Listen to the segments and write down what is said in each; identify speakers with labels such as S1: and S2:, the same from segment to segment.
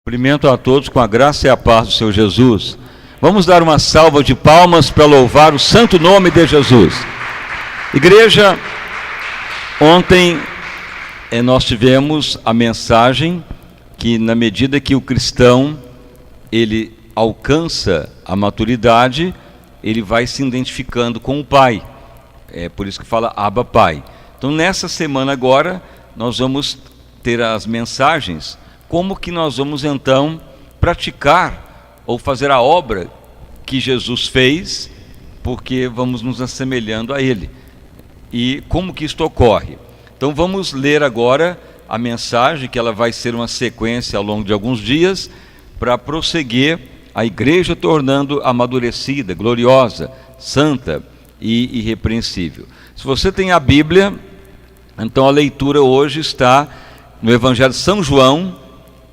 S1: Cumprimento a todos com a graça e a paz do Senhor Jesus. Vamos dar uma salva de palmas para louvar o santo nome de Jesus. Igreja, ontem nós tivemos a mensagem que na medida que o cristão ele alcança a maturidade, ele vai se identificando com o Pai. É por isso que fala Abba Pai. Então nessa semana agora nós vamos ter as mensagens, como que nós vamos então praticar ou fazer a obra que Jesus fez, porque vamos nos assemelhando a Ele. E como que isto ocorre? Então vamos ler agora a mensagem, que ela vai ser uma sequência ao longo de alguns dias, para prosseguir a igreja tornando amadurecida, gloriosa, santa e irrepreensível. Se você tem a Bíblia, então a leitura hoje está no Evangelho de São João,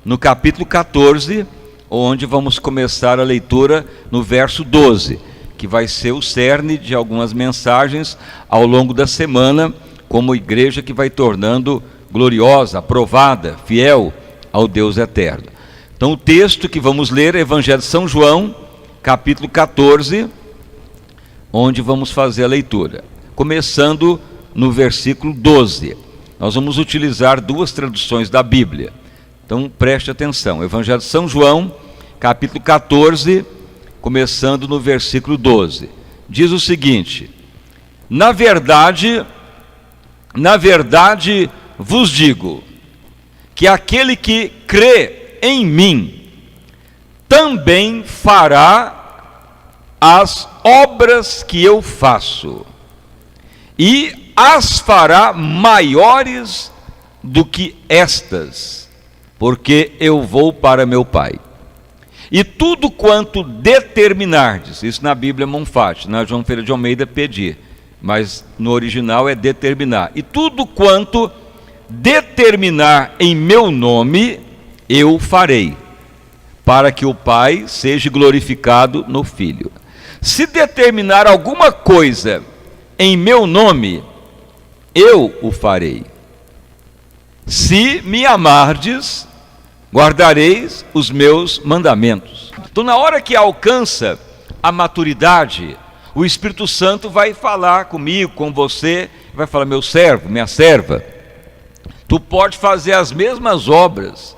S1: no capítulo 14, onde vamos começar a leitura no verso 12, que vai ser o cerne de algumas mensagens ao longo da semana, como igreja que vai tornando gloriosa, aprovada, fiel ao Deus eterno. Então o texto que vamos ler é Evangelho de São João, capítulo 14, onde vamos fazer a leitura, começando no versículo 12. Nós vamos utilizar duas traduções da Bíblia. Então preste atenção, Evangelho de São João, capítulo 14, começando no versículo 12. Diz o seguinte: Na verdade vos digo, que aquele que crê em mim, também fará as obras que eu faço, e as fará maiores do que estas, porque eu vou para meu Pai. E tudo quanto determinardes, isso na Bíblia Monfate, na João Ferreira de Almeida pedir, mas no original é determinar. E tudo quanto determinar em meu nome, eu farei, para que o Pai seja glorificado no Filho. Se determinar alguma coisa em meu nome, eu o farei. Se me amardes, guardareis os meus mandamentos. Então, na hora que alcança a maturidade, o Espírito Santo vai falar comigo, com você, vai falar: meu servo, minha serva, tu pode fazer as mesmas obras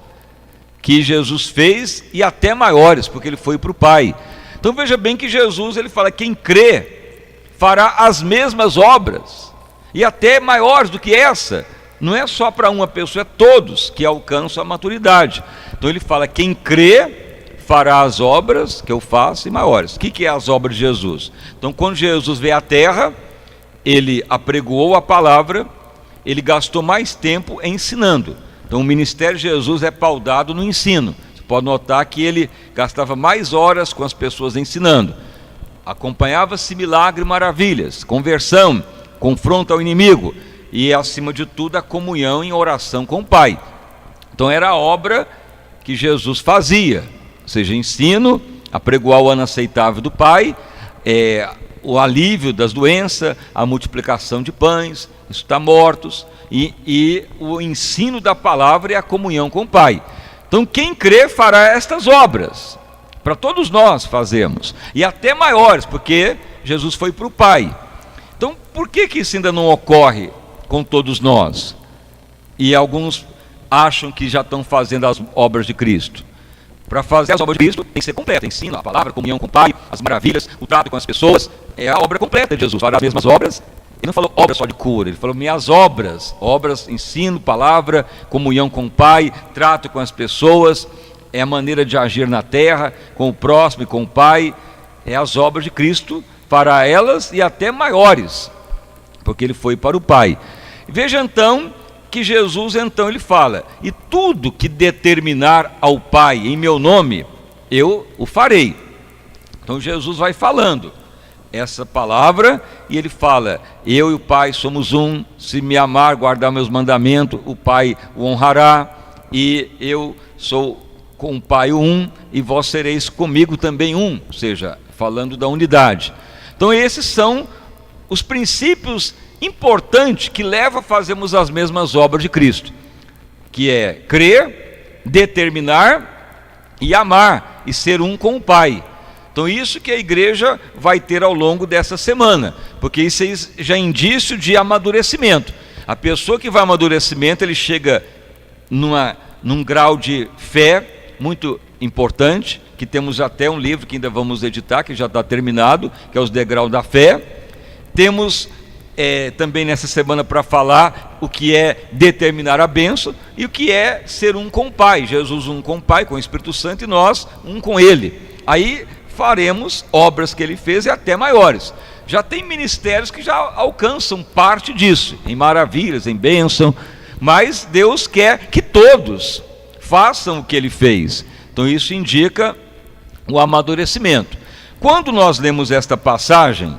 S1: que Jesus fez e até maiores, porque ele foi para o Pai. Então veja bem que Jesus, ele fala: quem crê fará as mesmas obras e até maiores do que essa. Não é só para uma pessoa, é todos que alcançam a maturidade. Então ele fala: quem crê fará as obras que eu faço e maiores. O que é as obras de Jesus? Então quando Jesus veio à terra, ele apregoou a palavra, ele gastou mais tempo ensinando. Então o ministério de Jesus é pautado no ensino. Você pode notar que ele gastava mais horas com as pessoas ensinando. Acompanhava-se milagre e maravilhas, conversão, confronto ao inimigo, e acima de tudo a comunhão em oração com o Pai. Então era a obra que Jesus fazia, ou seja, ensino, apregoar o ano aceitável do Pai, o alívio das doenças, a multiplicação de pães, ressuscitar mortos, e o ensino da palavra e a comunhão com o Pai. Então quem crê fará estas obras, para todos nós fazemos, e até maiores, porque Jesus foi para o Pai. Então por que isso ainda não ocorre com todos nós? E alguns acham que já estão fazendo as obras de Cristo. Para fazer as obras de Cristo tem que ser completa: ensino, a palavra, a comunhão com o Pai, as maravilhas, o trato com as pessoas. É a obra completa de Jesus, fará as mesmas obras. Ele não falou obras só de cura, ele falou minhas obras, ensino, palavra, comunhão com o Pai, trato com as pessoas, é a maneira de agir na terra, com o próximo e com o Pai. É as obras de Cristo, fará elas e até maiores, porque ele foi para o Pai. Veja então que Jesus então ele fala: e tudo que determinar ao Pai em meu nome, eu o farei. Então Jesus vai falando essa palavra e ele fala: eu e o Pai somos um, se me amar, guardar meus mandamentos, o Pai o honrará, e eu sou com o Pai um, e vós sereis comigo também um, ou seja, falando da unidade. Então esses são os princípios importante que leva a fazermos as mesmas obras de Cristo, que é crer, determinar e amar e ser um com o Pai. Então isso que a igreja vai ter ao longo dessa semana, porque isso já é indício de amadurecimento. A pessoa que vai amadurecimento, ele chega num grau de fé muito importante, que temos até um livro que ainda vamos editar, que já está terminado, que é os degraus da fé. Temos também nessa semana para falar o que é determinar a bênção e o que é ser um com o Pai. Jesus um com o Pai, com o Espírito Santo, e nós um com Ele. Aí faremos obras que Ele fez e até maiores. Já tem ministérios que já alcançam parte disso, em maravilhas, em bênção, mas Deus quer que todos façam o que Ele fez. Então isso indica o amadurecimento. Quando nós lemos esta passagem,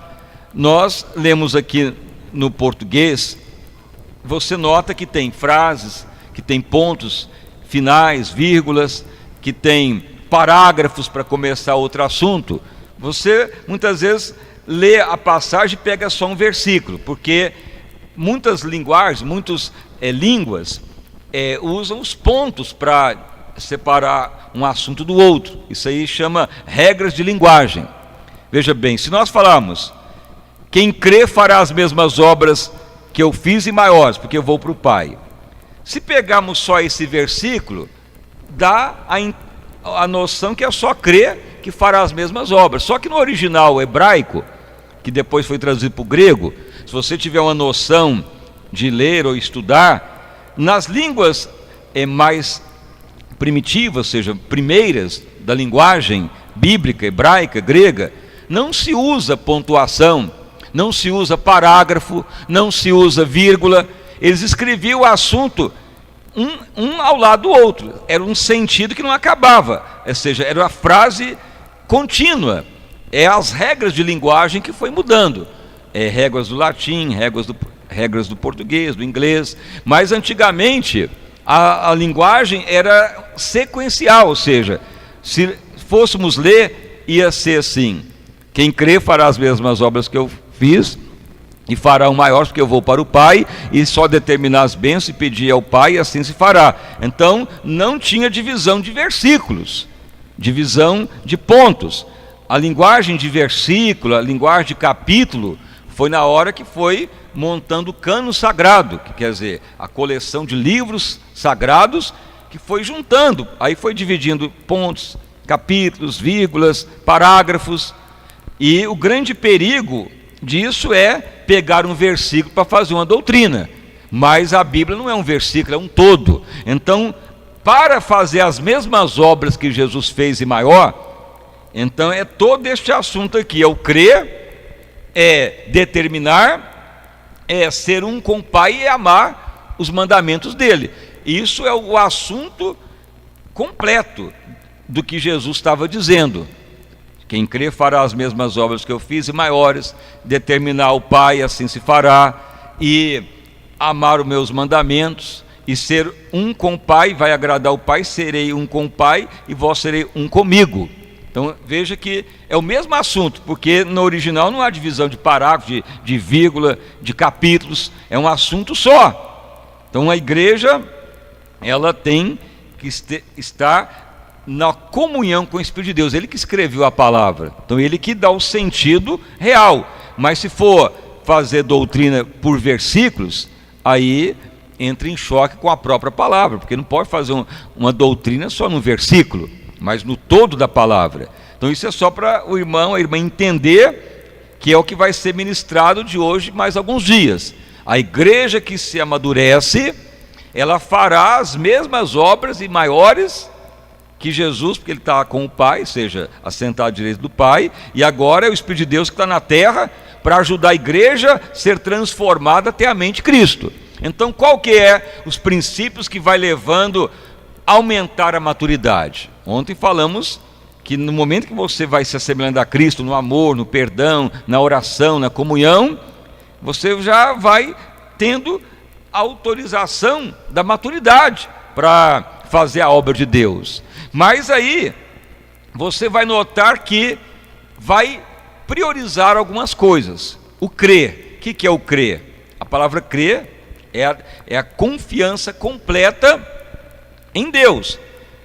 S1: nós lemos aqui no português, você nota que tem frases, que tem pontos finais, vírgulas, que tem parágrafos para começar outro assunto. Você muitas vezes lê a passagem e pega só um versículo, porque muitas linguagens, muitas línguas usam os pontos para separar um assunto do outro. Isso aí chama regras de linguagem. Veja bem, se nós falarmos: quem crê fará as mesmas obras que eu fiz e maiores, porque eu vou para o Pai. Se pegarmos só esse versículo, dá a noção que é só crer que fará as mesmas obras. Só que no original hebraico, que depois foi traduzido para o grego, se você tiver uma noção de ler ou estudar, nas línguas mais primitivas, ou seja, primeiras da linguagem bíblica, hebraica, grega, não se usa pontuação, não se usa parágrafo, não se usa vírgula. Eles escreviam o assunto um ao lado do outro, era um sentido que não acabava, ou seja, era uma frase contínua. É as regras de linguagem que foi mudando, regras do latim, regras do português, do inglês, mas antigamente a linguagem era sequencial, ou seja, se fôssemos ler, ia ser assim: quem crê fará as mesmas obras que eu fiz e fará um maior, porque eu vou para o Pai, e só determinar as bênçãos e pedir ao Pai, e assim se fará. Então não tinha divisão de versículos, divisão de pontos. A linguagem de versículo, a linguagem de capítulo, foi na hora que foi montando o cano sagrado, que quer dizer, a coleção de livros sagrados, que foi juntando, aí foi dividindo pontos, capítulos, vírgulas, parágrafos. E o grande perigo disso é pegar um versículo para fazer uma doutrina, mas a Bíblia não é um versículo, é um todo. Então, para fazer as mesmas obras que Jesus fez e maior, então é todo este assunto aqui: é o crer, é determinar, é ser um com o Pai e amar os mandamentos dele. Isso é o assunto completo do que Jesus estava dizendo. Quem crê fará as mesmas obras que eu fiz e maiores, determinar o Pai, assim se fará, e amar os meus mandamentos, e ser um com o Pai, vai agradar o Pai, serei um com o Pai, e vós serei um comigo. Então veja que é o mesmo assunto, porque no original não há divisão de parágrafo, de vírgula, de capítulos, é um assunto só. Então a igreja, ela tem que estar na comunhão com o Espírito de Deus. Ele que escreveu a palavra, então ele que dá o sentido real. Mas se for fazer doutrina por versículos, aí entra em choque com a própria palavra, porque não pode fazer uma doutrina só no versículo, mas no todo da palavra. Então isso é só para o irmão, a irmã entender que é o que vai ser ministrado de hoje mais alguns dias. A igreja que se amadurece, ela fará as mesmas obras e maiores que Jesus, porque ele está com o Pai, seja assentado à direita do Pai, e agora é o Espírito de Deus que está na terra para ajudar a igreja a ser transformada até a mente de Cristo. Então qual que é os princípios que vai levando a aumentar a maturidade? Ontem falamos que no momento que você vai se assemelhando a Cristo, no amor, no perdão, na oração, na comunhão, você já vai tendo autorização da maturidade para fazer a obra de Deus. Mas aí você vai notar que vai priorizar algumas coisas. O crer. O que é o crer? A palavra crer é a confiança completa em Deus.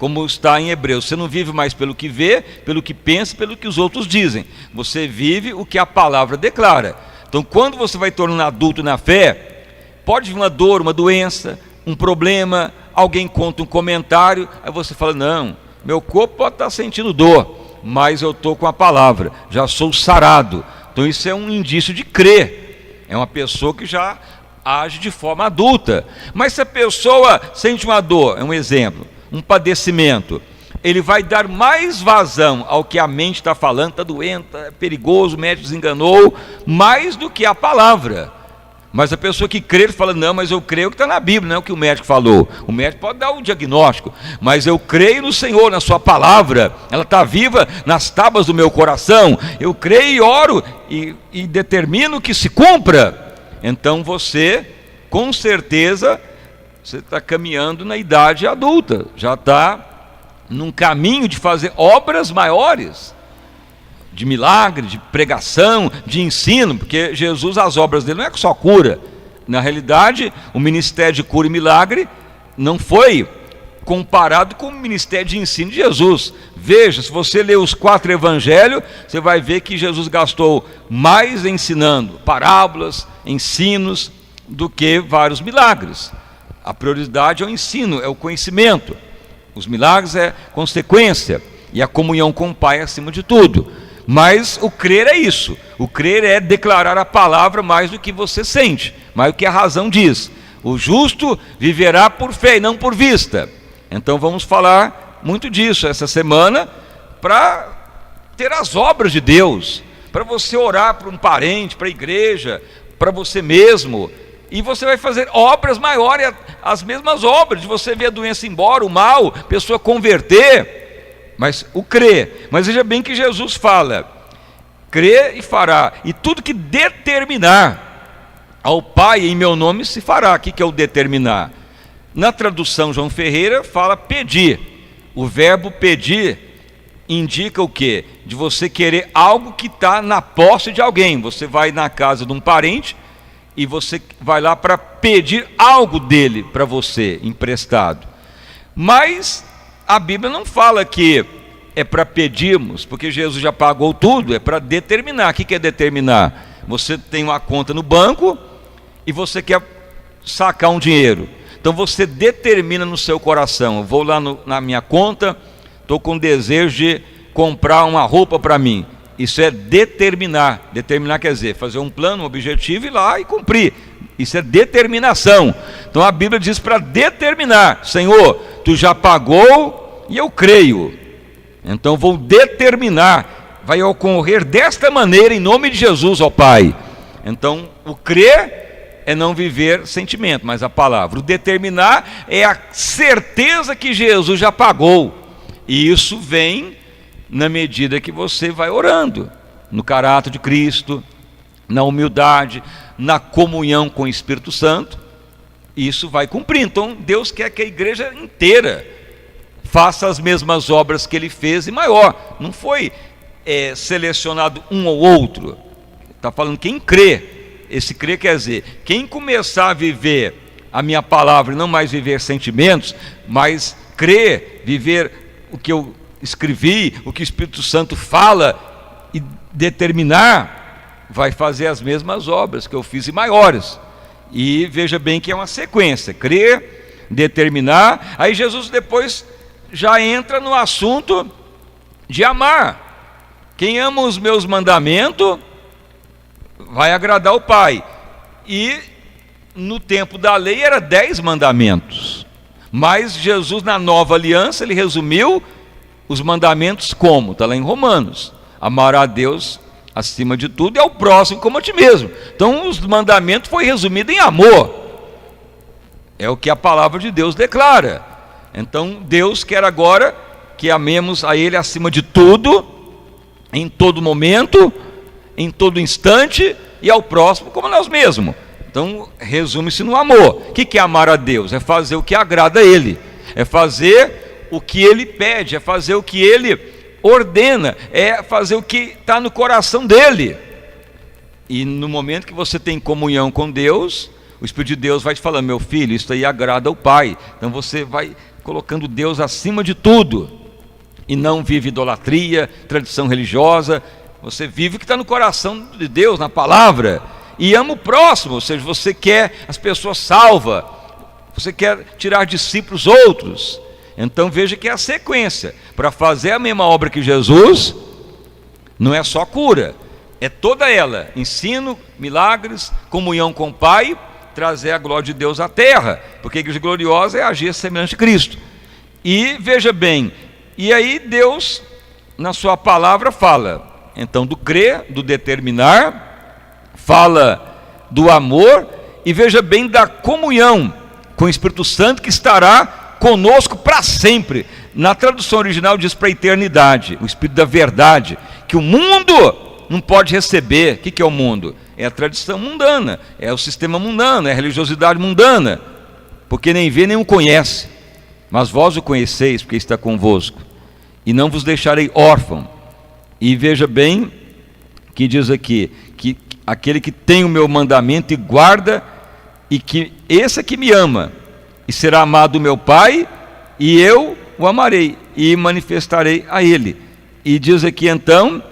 S1: como está em Hebreus. Você não vive mais pelo que vê, pelo que pensa, pelo que os outros dizem. Você vive o que a palavra declara. Então, quando você vai tornando adulto na fé, pode vir uma dor, uma doença, um problema, alguém conta um comentário, aí você fala, não, meu corpo pode estar sentindo dor, mas eu estou com a palavra, já sou sarado. Então isso é um indício de crer, é uma pessoa que já age de forma adulta. Mas se a pessoa sente uma dor, é um exemplo, um padecimento, ele vai dar mais vazão ao que a mente está falando, está doente, é perigoso, o médico desenganou, mais do que a palavra. Mas a pessoa que crê, fala, não, mas eu creio que está na Bíblia, não é o que o médico falou. O médico pode dar um diagnóstico, mas eu creio no Senhor, na sua palavra, ela está viva nas tábuas do meu coração, eu creio e oro e determino que se cumpra. Então você, com certeza, você está caminhando na idade adulta, já está num caminho de fazer obras maiores, de milagre, de pregação, de ensino, porque Jesus, as obras dele não é só cura. Na realidade, o ministério de cura e milagre não foi comparado com o ministério de ensino de Jesus. Veja, se você ler os 4 evangelhos, você vai ver que Jesus gastou mais ensinando parábolas, ensinos, do que vários milagres. A prioridade é o ensino, é o conhecimento. Os milagres é consequência, e a comunhão com o Pai acima de tudo. Mas o crer é isso, o crer é declarar a palavra mais do que você sente, mais do que a razão diz. O justo viverá por fé e não por vista. Então vamos falar muito disso essa semana, para ter as obras de Deus, para você orar para um parente, para a igreja, para você mesmo, e você vai fazer obras maiores, as mesmas obras, de você ver a doença embora, o mal, a pessoa converter. Mas o crer, mas veja bem que Jesus fala, crê e fará, e tudo que determinar ao Pai em meu nome se fará. O que é o determinar? Na tradução João Ferreira fala pedir. O verbo pedir indica o quê? De você querer algo que está na posse de alguém. Você vai na casa de um parente e você vai lá para pedir algo dele para você, emprestado. Mas a Bíblia não fala que é para pedirmos, porque Jesus já pagou tudo, é para determinar. O que é determinar? Você tem uma conta no banco e você quer sacar um dinheiro. Então você determina no seu coração, eu vou lá na minha conta, estou com desejo de comprar uma roupa para mim. Isso é determinar. Determinar quer dizer fazer um plano, um objetivo, ir lá e cumprir. Isso é determinação. Então a Bíblia diz para determinar, Senhor, tu já pagou e eu creio, então vou determinar, vai ocorrer desta maneira em nome de Jesus, ó Pai. Então o crer é não viver sentimento, mas a palavra. O determinar é a certeza que Jesus já pagou, e isso vem na medida que você vai orando, no caráter de Cristo, na humildade, na comunhão com o Espírito Santo. Isso vai cumprir. Então Deus quer que a igreja inteira faça as mesmas obras que ele fez e maior. Não foi selecionado um ou outro. Está falando quem crê. Esse crer quer dizer, quem começar a viver a minha palavra e não mais viver sentimentos, mas crer, viver o que eu escrevi, o que o Espírito Santo fala e determinar, vai fazer as mesmas obras que eu fiz e maiores. E veja bem que é uma sequência, crer, determinar. Aí Jesus depois já entra no assunto de amar. Quem ama os meus mandamentos vai agradar o Pai. E no tempo da lei era 10 mandamentos, mas Jesus na nova aliança ele resumiu os mandamentos como? Está lá em Romanos: amar a Deus acima de tudo e ao próximo como a ti mesmo. Então os mandamentos foi resumido em amor, é o que a palavra de Deus declara. Então Deus quer agora que amemos a Ele acima de tudo, em todo momento, em todo instante, e ao próximo como nós mesmos. Então resume-se no amor. O que é amar a Deus? É fazer o que agrada a Ele, é fazer o que Ele pede, é fazer o que Ele ordena, é fazer o que está no coração dele. E no momento que você tem comunhão com Deus, o Espírito de Deus vai te falando: meu filho, isso aí agrada ao Pai. Então você vai colocando Deus acima de tudo, e não vive idolatria, tradição religiosa. Você vive o que está no coração de Deus, na palavra, e ama o próximo, ou seja, você quer as pessoas salvas, você quer tirar discípulos outros. Então veja que é a sequência. Para fazer a mesma obra que Jesus, não é só cura, é toda ela: ensino, milagres, comunhão com o Pai, trazer a glória de Deus à terra, porque a igreja gloriosa é agir semelhante a Cristo. E veja bem, e aí Deus, na sua palavra, fala então do crer, do determinar, fala do amor, e veja bem da comunhão com o Espírito Santo, que estará conosco para sempre. Na tradução original diz para a eternidade, o Espírito da verdade, que o mundo não pode receber. O que é o mundo? É a tradição mundana, é o sistema mundano, é a religiosidade mundana, porque nem vê nem o conhece. Mas vós o conheceis, porque está convosco, e não vos deixarei órfão. E veja bem que diz aqui, que aquele que tem o meu mandamento e guarda, e que esse é que me ama, e será amado do meu Pai, e eu o amarei, e manifestarei a ele. E diz aqui então,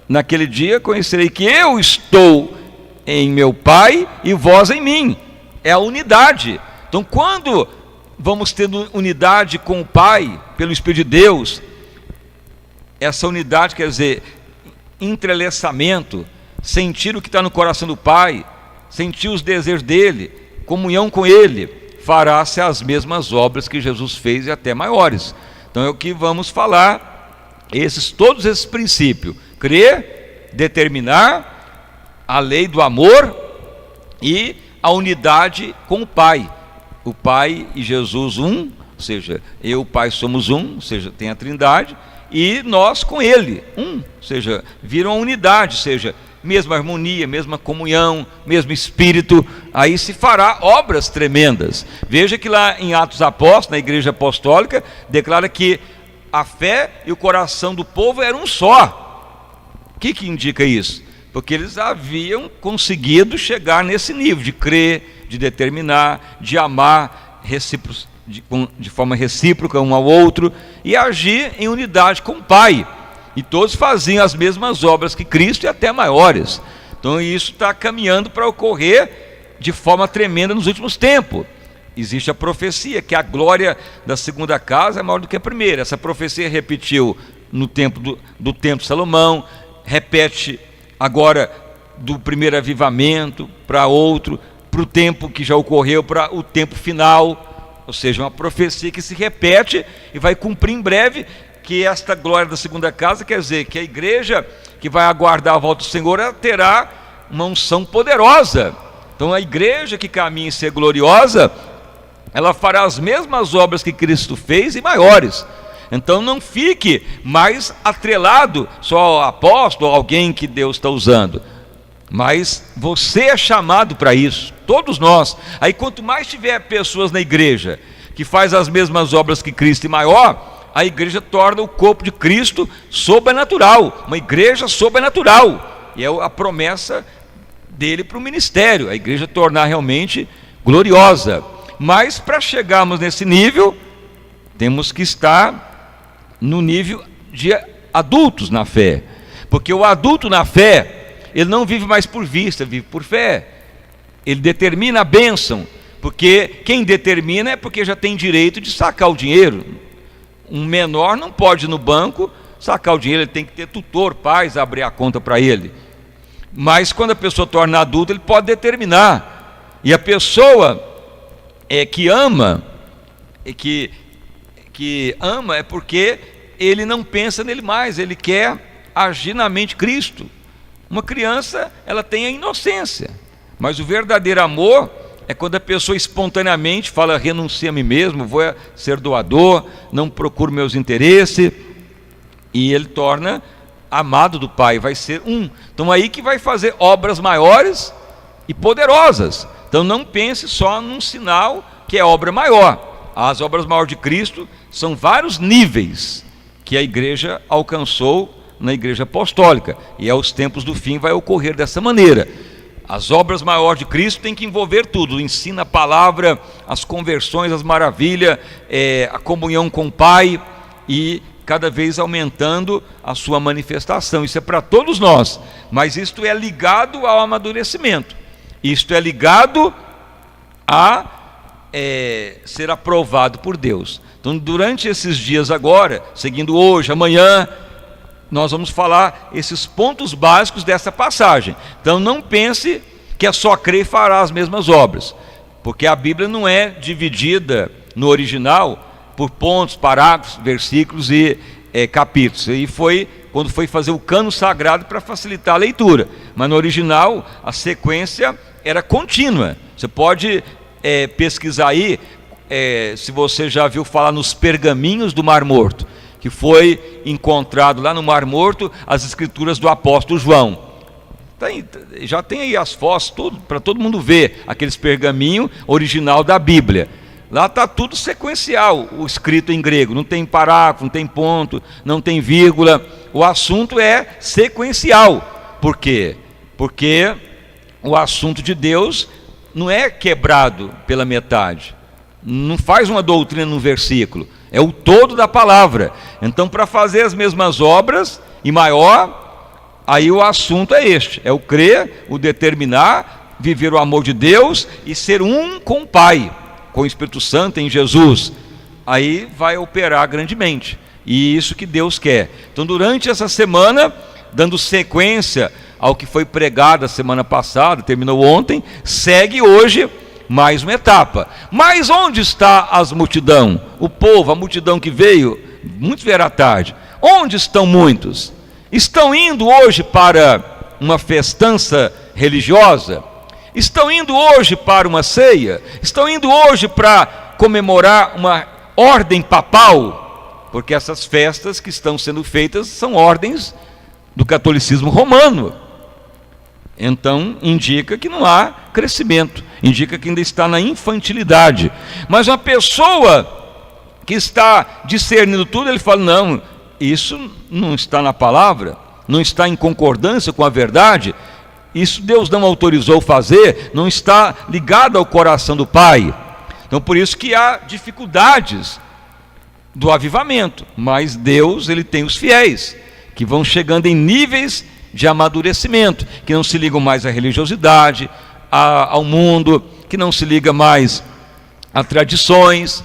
S1: naquele dia conhecerei que eu estou em meu Pai, e vós em mim. É a unidade. Então quando vamos tendo unidade com o Pai, pelo Espírito de Deus, essa unidade quer dizer entrelaçamento, sentir o que está no coração do Pai, sentir os desejos dele, comunhão com ele, fará-se as mesmas obras que Jesus fez e até maiores. Então é o que vamos falar, todos esses princípios: crer, determinar, a lei do amor e a unidade com o Pai. O Pai e Jesus um, ou seja, eu e o Pai somos um, ou seja, tem a Trindade, e nós com Ele um, ou seja, viram a unidade, ou seja, mesma harmonia, mesma comunhão, mesmo Espírito. Aí se fará obras tremendas. Veja que lá em Atos Apóstolos, na igreja apostólica, declara que a fé e o coração do povo eram um só. O que indica isso? Porque eles haviam conseguido chegar nesse nível de crer, de determinar, de amar de forma recíproca um ao outro, e agir em unidade com o Pai. E todos faziam as mesmas obras que Cristo e até maiores. Então isso está caminhando para ocorrer de forma tremenda nos últimos tempos. Existe a profecia que a glória da segunda casa é maior do que a primeira. Essa profecia repetiu no tempo do templo de Salomão, repete agora do primeiro avivamento para outro, para o tempo que já ocorreu, para o tempo final. Ou seja, uma profecia que se repete e vai cumprir em breve, que esta glória da segunda casa quer dizer que a igreja que vai aguardar a volta do Senhor, ela terá uma unção poderosa. Então a igreja que caminha em ser gloriosa, ela fará as mesmas obras que Cristo fez e maiores. Então não fique mais atrelado só ao apóstolo, alguém que Deus está usando, mas você é chamado para isso, todos nós. Aí quanto mais tiver pessoas na igreja que faz as mesmas obras que Cristo e maior, a igreja torna o corpo de Cristo sobrenatural, uma igreja sobrenatural, e é a promessa dele para o ministério, a igreja tornar realmente gloriosa. Mas para chegarmos nesse nível, temos que estar no nível de adultos na fé, porque o adulto na fé, ele não vive mais por vista, vive por fé. Ele determina a bênção, porque quem determina é porque já tem direito de sacar o dinheiro. Um menor não pode ir no banco sacar o dinheiro, ele tem que ter tutor, pais, abrir a conta para ele. Mas quando a pessoa torna adulta, ele pode determinar. E a pessoa que ama, que ama é porque ele não pensa nele mais, ele quer agir na mente de Cristo. Uma criança, ela tem a inocência, mas o verdadeiro amor é quando a pessoa espontaneamente fala: renuncio a mim mesmo, vou ser doador, não procuro meus interesses, e ele torna amado do Pai, vai ser um. Então aí que vai fazer obras maiores e poderosas. Então não pense só num sinal que é obra maior. As obras maiores de Cristo são vários níveis que a igreja alcançou na igreja apostólica, e aos tempos do fim vai ocorrer dessa maneira. As obras maiores de Cristo têm que envolver tudo: o ensino, a palavra, as conversões, as maravilhas, a comunhão com o Pai, e cada vez aumentando a sua manifestação. Isso é para todos nós, mas isto é ligado ao amadurecimento, isto é ligado a ser aprovado por Deus. Então, durante esses dias agora, seguindo hoje, amanhã, nós vamos falar esses pontos básicos dessa passagem. Então não pense que é só crer e fará as mesmas obras, porque a Bíblia não é dividida no original por pontos, parágrafos, versículos e capítulos. E foi quando foi fazer o cano sagrado para facilitar a leitura, mas no original a sequência era contínua. Você pode pesquisar aí, se você já viu falar nos pergaminhos do Mar Morto, que foi encontrado lá no Mar Morto as escrituras do apóstolo João. Já tem aí as fotos, tudo, para todo mundo ver aqueles pergaminhos original da Bíblia. Lá está tudo sequencial, o escrito em grego, não tem parágrafo, não tem ponto, não tem vírgula. O assunto é sequencial. Por quê? Porque o assunto de Deus não é quebrado pela metade, não faz uma doutrina num versículo, é o todo da palavra. Então, para fazer as mesmas obras e maior, aí o assunto é este: é o crer, o determinar, viver o amor de Deus e ser um com o Pai, com o Espírito Santo em Jesus. Aí vai operar grandemente, e isso que Deus quer. Então, durante essa semana, dando sequência ao que foi pregado a semana passada, terminou ontem, segue hoje mais uma etapa. Mas onde está as multidão? O povo, a multidão que veio, muitos vieram à tarde. Onde estão muitos? Estão indo hoje para uma festança religiosa? Estão indo hoje para uma ceia? Estão indo hoje para comemorar uma ordem papal? Porque essas festas que estão sendo feitas são ordens do catolicismo romano. Então indica que não há crescimento, indica que ainda está na infantilidade. Mas uma pessoa que está discernindo tudo, ele fala: não, isso não está na palavra, não está em concordância com a verdade, isso Deus não autorizou fazer, não está ligado ao coração do Pai. Então por isso que há dificuldades do avivamento. Mas Deus, ele tem os fiéis que vão chegando em níveis de amadurecimento, que não se ligam mais à religiosidade, ao mundo, que não se liga mais a tradições.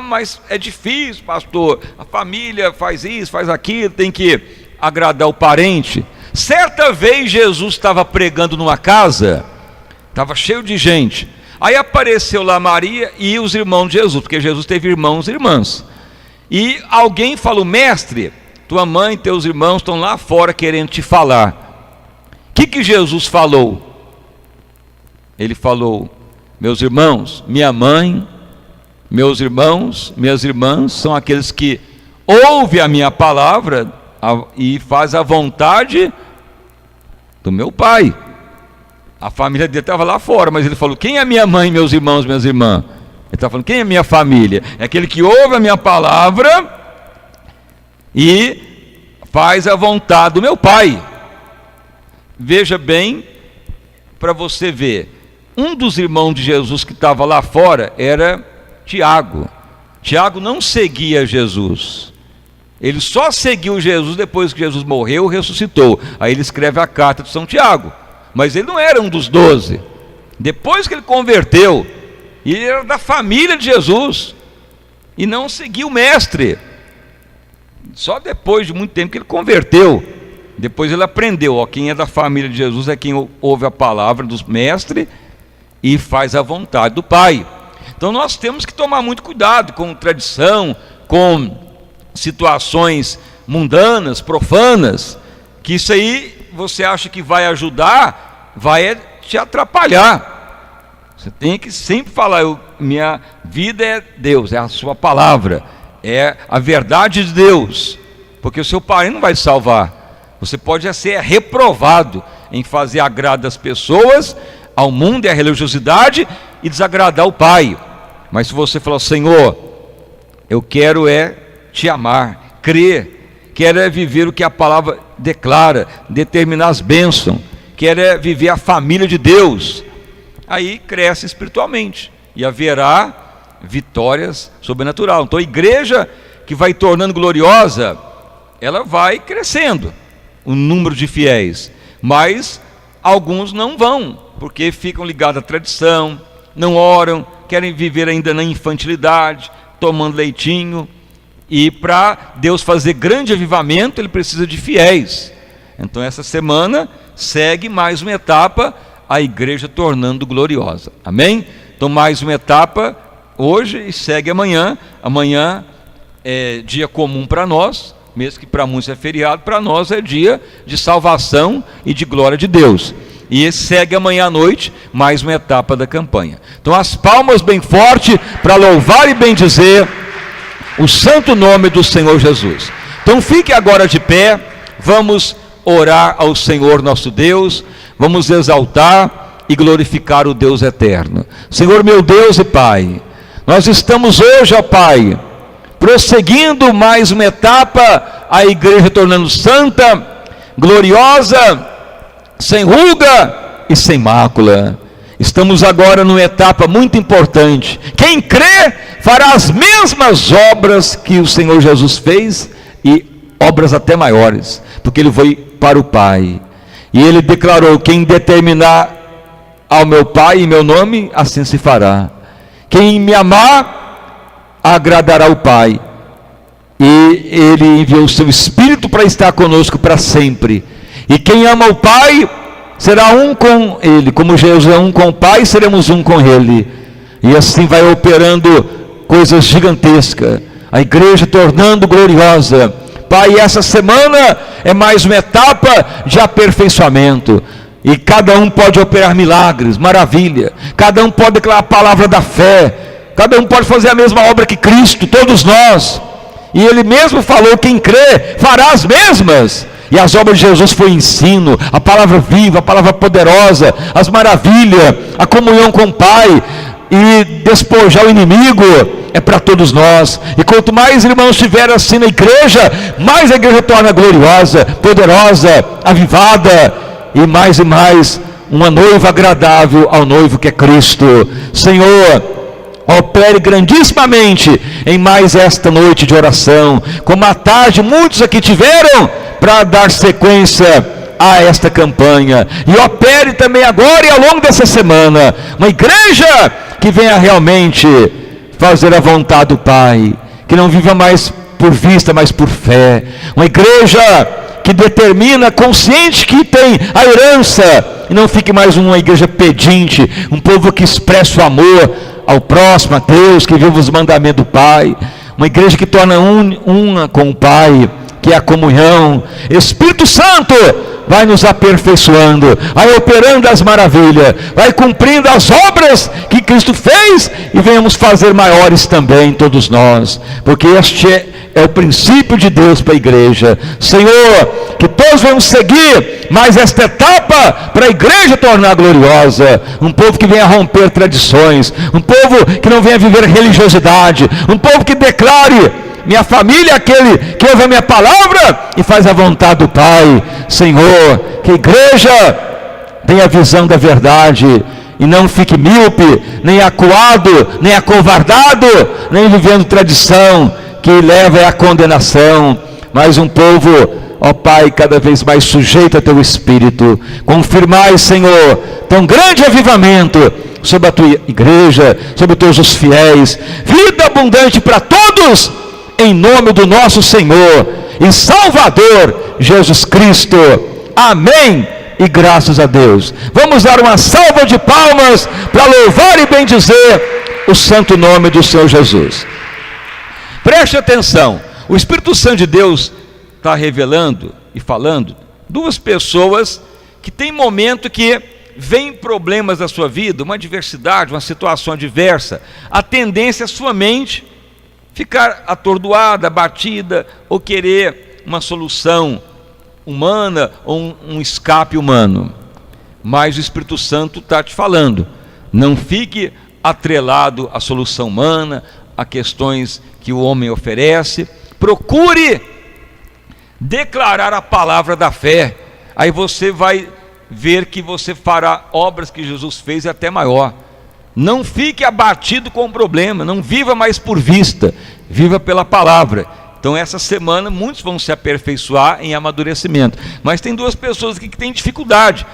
S1: Mas é difícil, pastor, a família faz isso, faz aquilo, tem que agradar o parente. Certa vez Jesus estava pregando numa casa, estava cheio de gente, aí apareceu lá Maria e os irmãos de Jesus, porque Jesus teve irmãos e irmãs, e alguém falou: mestre, tua mãe e teus irmãos estão lá fora querendo te falar. O que Jesus falou? Ele falou: meus irmãos, minha mãe, meus irmãos, minhas irmãs são aqueles que ouvem a minha palavra e faz a vontade do meu Pai. A família dele estava lá fora, mas ele falou: quem é minha mãe, meus irmãos, minhas irmãs? Ele está falando: quem é minha família? É aquele que ouve a minha palavra e faz a vontade do meu Pai. Veja bem, para você ver, um dos irmãos de Jesus que estava lá fora era Tiago. Tiago não seguia Jesus, ele só seguiu Jesus depois que Jesus morreu e ressuscitou. Aí ele escreve a carta de São Tiago, mas ele não era um dos 12. Depois que ele converteu, e ele era da família de Jesus e não seguiu o mestre. Só depois de muito tempo que ele converteu. Depois ele aprendeu: quem é da família de Jesus é quem ouve a palavra do mestre e faz a vontade do Pai. Então nós temos que tomar muito cuidado com tradição, com situações mundanas, profanas, que isso aí você acha que vai ajudar, vai te atrapalhar. Você tem que sempre falar: minha vida é Deus, é a sua palavra, é a verdade de Deus, porque o seu parente não vai te salvar. Você pode ser reprovado em fazer agrado às pessoas, ao mundo e à religiosidade, e desagradar o Pai. Mas se você falar: Senhor, eu quero te amar, crer, quero viver o que a palavra declara, determinar as bênçãos, quer viver a família de Deus, aí cresce espiritualmente e haverá vitórias sobrenaturais. Então a igreja que vai tornando gloriosa, ela vai crescendo o número de fiéis, mas alguns não vão, porque ficam ligados à tradição, não oram, querem viver ainda na infantilidade, tomando leitinho. E para Deus fazer grande avivamento, Ele precisa de fiéis. Então essa semana segue mais uma etapa, a igreja tornando gloriosa. Amém? Então mais uma etapa hoje e segue amanhã. Amanhã é dia comum para nós, mesmo que para muitos é feriado, para nós é dia de salvação e de glória de Deus. E segue amanhã à noite mais uma etapa da campanha. Então as palmas bem forte para louvar e bendizer o santo nome do Senhor Jesus. Então fique agora de pé, vamos orar ao Senhor nosso Deus, vamos exaltar e glorificar o Deus eterno. Senhor meu Deus e Pai, nós estamos hoje, ó Pai, prosseguindo mais uma etapa, a igreja tornando santa, gloriosa, sem ruga e sem mácula. Estamos agora numa etapa muito importante. Quem crê fará as mesmas obras que o Senhor Jesus fez, e obras até maiores, porque Ele foi para o Pai. E Ele declarou: quem determinar ao meu Pai em meu nome, assim se fará. Quem me amar, agradará o Pai. E Ele enviou o seu Espírito para estar conosco para sempre. E quem ama o Pai será um com Ele, como Jesus é um com o Pai, seremos um com Ele. E assim vai operando coisas gigantescas, a igreja tornando gloriosa. Pai, essa semana é mais uma etapa de aperfeiçoamento, e cada um pode operar milagres, maravilha, cada um pode declarar a palavra da fé, cada um pode fazer a mesma obra que Cristo, todos nós. E Ele mesmo falou: quem crê fará as mesmas. E as obras de Jesus foi ensino, a palavra viva, a palavra poderosa, as maravilhas, a comunhão com o Pai, e despojar o inimigo é para todos nós. E quanto mais irmãos tiver assim na igreja, mais a igreja torna gloriosa, poderosa, avivada, e mais uma noiva agradável ao noivo que é Cristo. Senhor, opere grandissimamente em mais esta noite de oração, como à tarde muitos aqui tiveram, para dar sequência a esta campanha. E opere também agora e ao longo dessa semana uma igreja que venha realmente fazer a vontade do Pai, que não viva mais por vista, mas por fé. Uma igreja que determina, consciente que tem a herança, e não fique mais uma igreja pedinte, um povo que expressa o amor ao próximo, a Deus, que vive os mandamentos do Pai. Uma igreja que torna uma com o Pai, que é a comunhão. Espírito Santo vai nos aperfeiçoando, vai operando as maravilhas, vai cumprindo as obras que Cristo fez, e venhamos fazer maiores também todos nós, porque este é o princípio de Deus para a igreja. Senhor, que todos vamos seguir mais esta etapa para a igreja tornar gloriosa, um povo que venha romper tradições, um povo que não venha viver religiosidade, um povo que declare: minha família é aquele que ouve a minha palavra e faz a vontade do Pai. Senhor, que a igreja tenha a visão da verdade, e não fique míope, nem acuado, nem acovardado, nem vivendo tradição que leva à condenação, mas um povo, ó Pai, cada vez mais sujeito a Teu Espírito. Confirmai, Senhor, tão grande avivamento sobre a Tua igreja, sobre todos os fiéis, vida abundante para todos, em nome do nosso Senhor e Salvador Jesus Cristo. Amém e graças a Deus. Vamos dar uma salva de palmas para louvar e bendizer o santo nome do Senhor Jesus. Preste atenção, o Espírito Santo de Deus está revelando e falando duas pessoas que tem momento que vem problemas da sua vida, uma adversidade, uma situação adversa, a tendência é a sua mente ficar atordoada, abatida, ou querer uma solução humana ou um escape humano. Mas o Espírito Santo está te falando: não fique atrelado à solução humana, a questões que o homem oferece. Procure declarar a palavra da fé. Aí você vai ver que você fará obras que Jesus fez e até maior. Não fique abatido com o problema, não viva mais por vista, viva pela palavra. Então essa semana muitos vão se aperfeiçoar em amadurecimento. Mas tem duas pessoas aqui que têm dificuldade.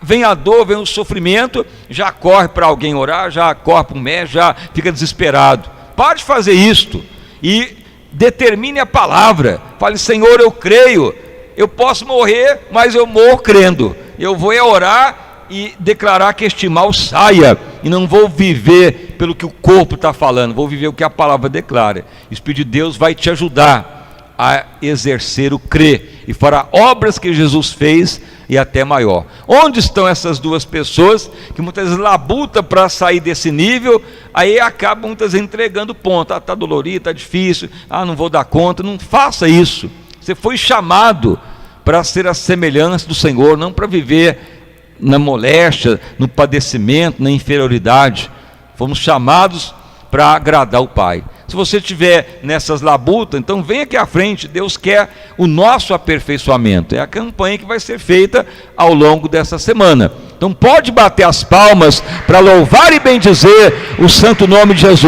S1: Vem a dor, vem o sofrimento, já corre para alguém orar, já corre para um médico, já fica desesperado. Pare de fazer isto e determine a palavra. Fale: Senhor, eu creio, eu posso morrer, mas eu morro crendo. Eu vou orar e declarar que este mal saia, e não vou viver pelo que o corpo está falando, vou viver o que a palavra declara. O Espírito de Deus vai te ajudar a exercer o crer e fará obras que Jesus fez e até maior. Onde estão essas duas pessoas que muitas vezes labutam para sair desse nível, aí acabam muitas vezes entregando ponto? Está dolorido, está difícil, não vou dar conta. Não faça isso. Você foi chamado para ser a semelhança do Senhor, não para viver na moléstia, no padecimento, na inferioridade. Fomos chamados para agradar o Pai. Se você estiver nessas labutas, então vem aqui à frente. Deus quer o nosso aperfeiçoamento. É a campanha que vai ser feita ao longo dessa semana. Então pode bater as palmas para louvar e bendizer o santo nome de Jesus.